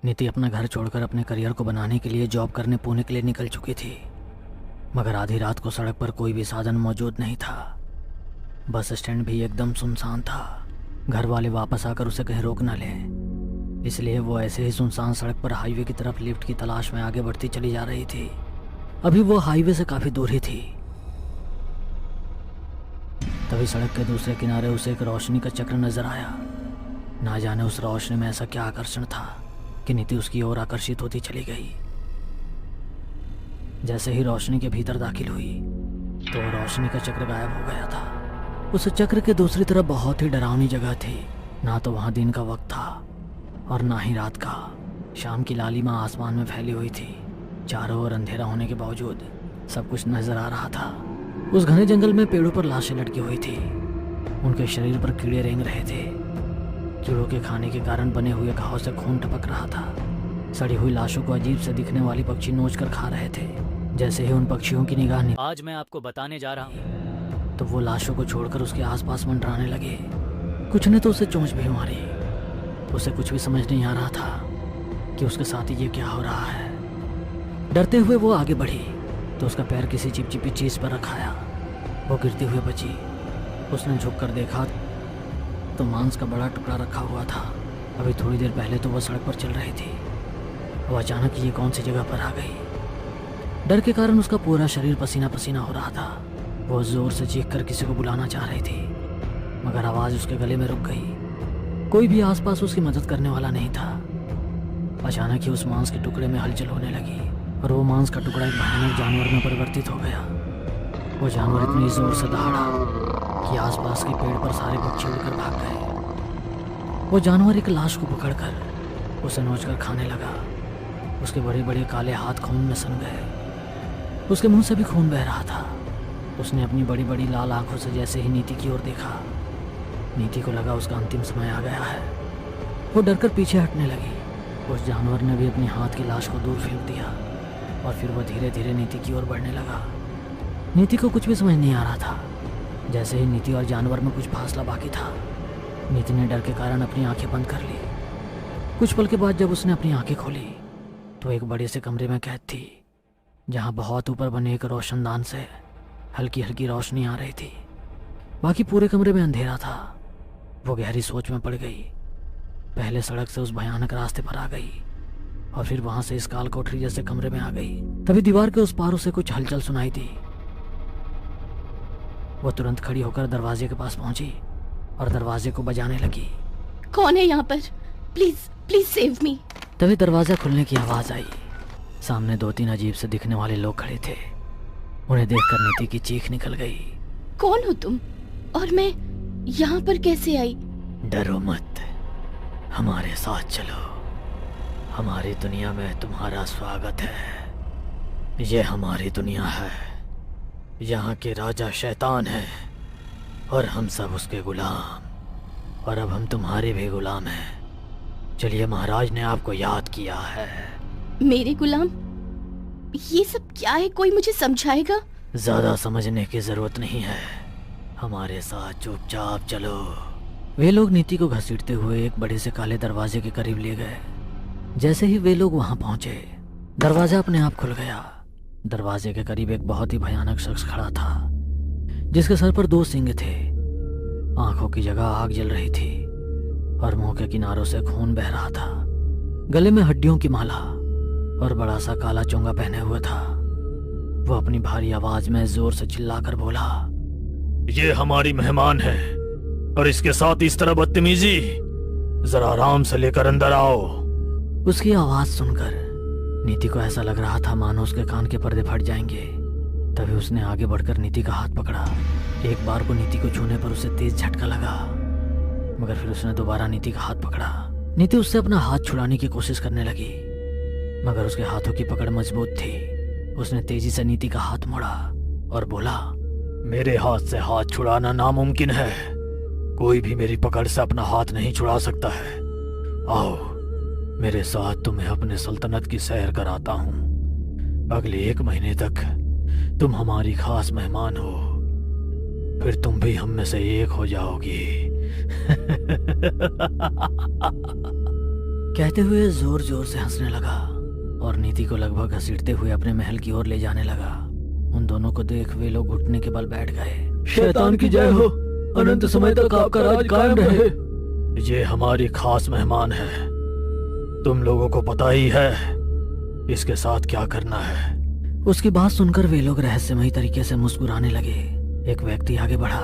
नीति अपना घर छोड़कर अपने करियर को बनाने के लिए जॉब करने पुणे के लिए निकल चुकी थी, मगर आधी रात को सड़क पर कोई भी साधन मौजूद नहीं था। बस स्टैंड भी एकदम सुनसान था। घर वाले वापस आकर उसे कहीं रोक न लें, इसलिए वो ऐसे ही सुनसान सड़क पर हाईवे की तरफ लिफ्ट की तलाश में आगे बढ़ती चली जा रही थी। अभी वो हाईवे से काफ़ी दूर ही थी। तभी सड़क के दूसरे किनारे उसे एक रोशनी का चक्र नजर आया। ना जाने उस रोशनी में ऐसा क्या आकर्षण था कि नीति उसकी ओर आकर्षित होती चली गई। जैसे ही रोशनी के भीतर दाखिल हुई तो रोशनी का चक्र गायब हो गया था। उस चक्र के दूसरी तरफ बहुत ही डरावनी जगह थी। ना तो वहां दिन का वक्त था और ना ही रात का। शाम की लालिमा आसमान में फैली हुई थी। चारों ओर अंधेरा होने के बावजूद सब कुछ नजर आ रहा था। उस घने जंगल में पेड़ों पर लाशें लटकी हुई थी। उनके शरीर पर कीड़े रेंग रहे थे। कीड़ों के खाने के कारण बने हुए घाव से खून टपक रहा था। सड़ी हुई लाशों को अजीब से दिखने वाली पक्षी नोच कर खा रहे थे। जैसे ही उन पक्षियों की निगाह आज मैं आपको बताने जा रहा हूँ। तो वो लाशों को छोड़कर उसके आसपास मंडराने लगे। कुछ ने तो उसे चोंच भी मारी। उसे कुछ भी समझ नहीं आ रहा था कि उसके साथ ये क्या हो रहा है। डरते हुए वो आगे बढ़ी तो उसका पैर किसी चिपचिपी चीज पर रखाया। वो गिरती हुई बची। उसने झुककर देखा तो मांस का बड़ा टुकड़ा रखा हुआ था। अभी थोड़ी देर पहले तो वह सड़क पर चल रही थी। वो अचानक ये कौन सी जगह पर आ गई। डर के कारण उसका पूरा शरीर पसीना पसीना हो रहा था। वो जोर से चीख कर किसी को बुलाना चाह रही थी, मगर आवाज उसके गले में रुक गई। कोई भी आसपास उसकी मदद करने वाला नहीं था। अचानक ही उस मांस के टुकड़े में हलचल होने लगी और वो मांस का टुकड़ा एक भयानक जानवर में परिवर्तित हो गया। वो जानवर इतनी जोर से दहाड़ा कि आसपास के पेड़ पर सारे पक्षी उड़कर भाग गए। वो जानवर एक लाश को पकड़कर उसे नोचकर खाने लगा। उसके बड़े बड़े काले हाथ खून में सन गए। उसके मुंह से भी खून बह रहा था। उसने अपनी बड़ी बड़ी लाल आंखों से जैसे ही नीति की ओर देखा, नीति को लगा उसका अंतिम समय आ गया है। वो डरकर पीछे हटने लगी। उस जानवर ने भी अपने हाथ की लाश को दूर फेंक दिया और फिर वह धीरे धीरे नीति की ओर बढ़ने लगा। नीति को कुछ भी समझ नहीं आ रहा था। जैसे ही नीति और जानवर में कुछ फासला बाकी था, नीति ने डर के कारण अपनी आंखें बंद कर ली। कुछ पल के बाद जब उसने अपनी आंखें खोली तो एक बड़े से कमरे में कैद थी, जहां बहुत ऊपर बने एक रोशनदान से हल्की हल्की रोशनी आ रही थी। बाकी पूरे कमरे में अंधेरा था। वो गहरी सोच में पड़ गई। पहले सड़क से उस भयानक रास्ते पर आ गई और फिर वहां से इस काल कोठरी जैसे कमरे में आ गई। तभी दीवार के उस पार उसे कुछ हलचल सुनाई दी। वो तुरंत खड़ी होकर दरवाजे के पास पहुंची और दरवाजे को बजाने लगी। कौन है यहाँ पर? Please please save me. तभी दरवाजा खुलने की आवाज आई। सामने 2-3 अजीब से दिखने वाले लोग खड़े थे। उन्हें देखकर नीति की चीख निकल गई। कौन हो तुम और मैं यहाँ पर कैसे आई? डरो मत, हमारे साथ चलो। हमारी दुनिया में तुम्हारा स्वागत है। यह हमारी दुनिया है। यहाँ के राजा शैतान है और हम सब उसके गुलाम, और अब हम तुम्हारे भी गुलाम हैं। चलिए, महाराज ने आपको याद किया है। मेरे गुलाम? ये सब क्या है? कोई मुझे समझाएगा? ज्यादा समझने की जरूरत नहीं है, हमारे साथ चुपचाप चलो। वे लोग नीति को घसीटते हुए एक बड़े से काले दरवाजे के करीब ले गए। जैसे ही वे लोग वहां पहुंचे, दरवाजा अपने आप खुल गया। दरवाजे के करीब एक बहुत ही भयानक शख्स खड़ा था, जिसके सर पर 2 सींग थे। आंखों की जगह आग जल रही थी और मुंह के किनारों से खून बह रहा था। गले में हड्डियों की माला और बड़ा सा काला चोंगा पहने हुए था। वो अपनी भारी आवाज में जोर से चिल्लाकर बोला, ये हमारी मेहमान है और इसके साथ इस तरह बदतमीजी, जरा आराम से लेकर अंदर आओ। उसकी आवाज सुनकर नीति को ऐसा लग रहा था मानो उसके कान के पर्दे फट जाएंगे। तभी उसने आगे बढ़कर नीति का हाथ पकड़ा। एक बार को नीति को छूने पर उसे तेज झटका लगा, मगर फिर उसने दोबारा नीति का हाथ पकड़ा। नीति उससे अपना हाथ छुड़ाने की कोशिश करने लगी, मगर उसके हाथों की पकड़ मजबूत थी। उसने तेजी से नीति का हाथ मोड़ा और बोला, मेरे हाथ से हाथ छुड़ाना नामुमकिन है। कोई भी मेरी पकड़ से अपना हाथ नहीं छुड़ा सकता है। आओ, मेरे साथ तुम्हें अपने सल्तनत की सैर कराता हूँ। अगले 1 महीने तक तुम हमारी खास मेहमान हो, फिर तुम भी हम में से 1 हो जाओगी। कहते हुए जोर जोर से हंसने लगा और नीति को लगभग घसीटते हुए अपने महल की ओर ले जाने लगा। उन दोनों को देख वे लोग घुटने के बल बैठ गए। शैतान की जय हो, अनंत समय तक आपका राज कायम रहे। ये हमारी खास मेहमान है, तुम लोगों को पता ही है इसके साथ क्या करना है। उसकी बात सुनकर वे लोग रहस्यमयी तरीके से मुस्कुराने लगे। एक व्यक्ति आगे बढ़ा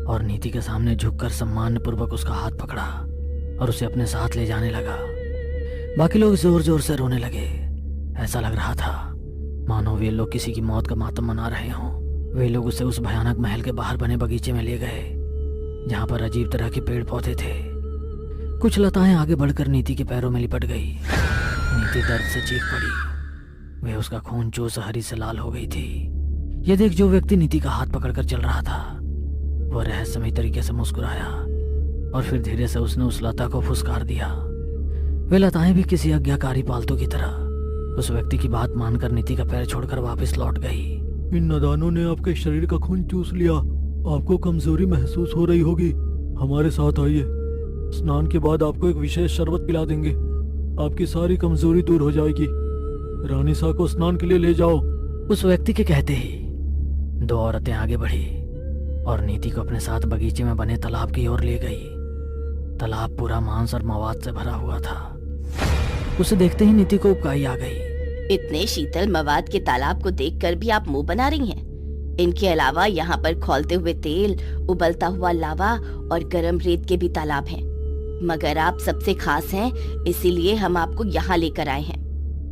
और नीति के सामने झुककर सम्मानपूर्वक उसका हाथ पकड़ा और उसे अपने साथ ले जाने लगा। बाकी लोग जोर जोर से रोने लगे। ऐसा लग रहा था मानो वे लोग किसी की मौत का मातम मना रहे हों। वे लोग उसे उस भयानक महल के बाहर बने बगीचे में ले गए जहां पर अजीब तरह के पेड़ पौधे थे। कुछ लताएं आगे बढ़कर नीति के पैरों में लिपट गई। नीति दर्द से चीख पड़ी। वे उसका खून चूस हरी से लाल हो गई थी। ये देख जो व्यक्ति नीति का हाथ पकड़कर चल रहा था वह रहस्यमयी तरीके से मुस्कुराया और फिर धीरे से उसने उस लता को फुसकार दिया। वे लताएं भी किसी आज्ञाकारी पालतू की तरह उस व्यक्ति की बात मानकर नीति का पैर छोड़कर वापस लौट गई। इन नादानों ने आपके शरीर का खून चूस लिया, आपको कमजोरी महसूस हो रही होगी। हमारे साथ आइए, स्नान के बाद आपको एक विशेष शरबत पिला देंगे, आपकी सारी कमजोरी दूर हो जाएगी। रानी सा को स्नान के लिए ले जाओ। उस व्यक्ति के कहते ही दो औरतें आगे बढ़ी और नीति को अपने साथ बगीचे में बने तालाब की ओर ले गई। तालाब पूरा मांस और मवाद से भरा हुआ था। उसे देखते ही नीति को उबकाई आ गई। इतने शीतल मवाद के तालाब को देखकर भी आप मुंह बना रही हैं। इनके अलावा यहाँ पर खौलते हुए तेल, उबलता हुआ लावा और गर्म रेत के भी तालाब हैं। मगर आप सबसे खास हैं, इसीलिए हम आपको यहाँ लेकर आए हैं।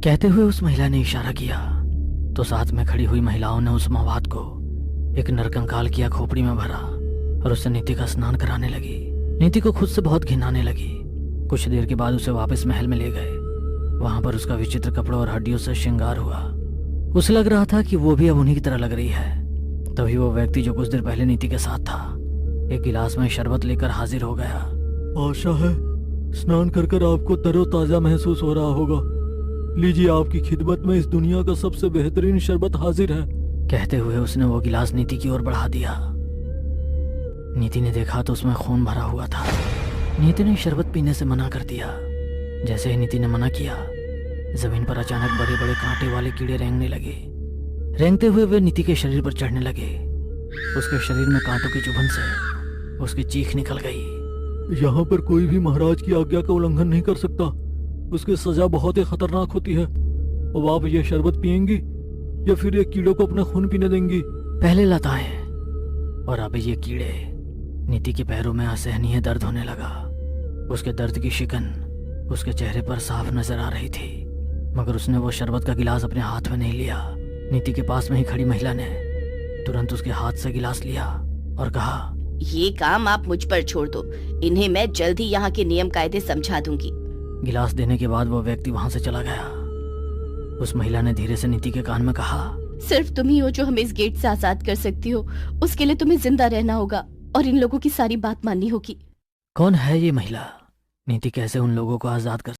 कहते हुए उस महिला ने इशारा किया तो साथ में खड़ी हुई महिलाओं ने उस मवाद को एक नरकंकाल किया खोपड़ी में भरा और उससे नीति का स्नान कराने लगी। नीति को खुद से बहुत घिन आने लगी। कुछ देर के बाद उसे वापस महल में ले गए। वहां पर उसका विचित्र कपड़ों और हड्डियों से श्रृंगार हुआ। उसे लग रहा था कि वो भी अब उन्हीं की तरह लग रही है। तभी वो व्यक्ति जो कुछ देर पहले नीति के साथ था एक गिलास में शरबत लेकर हाजिर हो गया। आशा है स्नान कर कर आपको तरोताजा महसूस हो रहा होगा। लीजिए, आपकी खिदमत में इस दुनिया का सबसे बेहतरीन शरबत हाजिर है। कहते हुए उसने वो गिलास नीति की ओर बढ़ा दिया। नीति ने देखा तो उसमें खून भरा हुआ था। नीति ने शरबत पीने से मना कर दिया। जैसे ही नीति ने मना किया, जमीन पर अचानक बड़े बड़े कांटे वाले कीड़े रेंगने लगे। रेंगते हुए वे नीति के शरीर पर चढ़ने लगे। उसके शरीर में कांटों की चुभन से उसकी चीख निकल गई। यहाँ पर कोई भी महाराज की आज्ञा का उल्लंघन नहीं कर सकता। उसकी सजा बहुत ही खतरनाक होती है। अब आप ये शरबत पियेंगी या फिर ये कीड़ों को अपना खून पीने देंगी? पहले लताएं और अब ये कीड़े। नीति के पैरों में असहनीय दर्द होने लगा। उसके दर्द की शिकन उसके चेहरे पर साफ नजर आ रही थी, मगर उसने वो शरबत का गिलास अपने हाथ में नहीं लिया। नीति के पास में ही खड़ी महिला ने तुरंत उसके हाथ से गिलास लिया और कहा, ये काम आप मुझ पर छोड़ दो। इन्हें मैं जल्द ही यहाँ के नियम कायदे समझा दूंगी। गिलास देने के बाद वो व्यक्ति वहां से चला गया। उस महिला ने धीरे से नीति के कान में कहा, सिर्फ तुम ही हो जो हमें इस गेट से आजाद कर सकती हो। उसके लिए तुम्हें जिंदा रहना होगा और इन लोगों की सारी बात माननी होगी। कौन है ये महिला? नीति कैसे उन लोगों को आजाद कर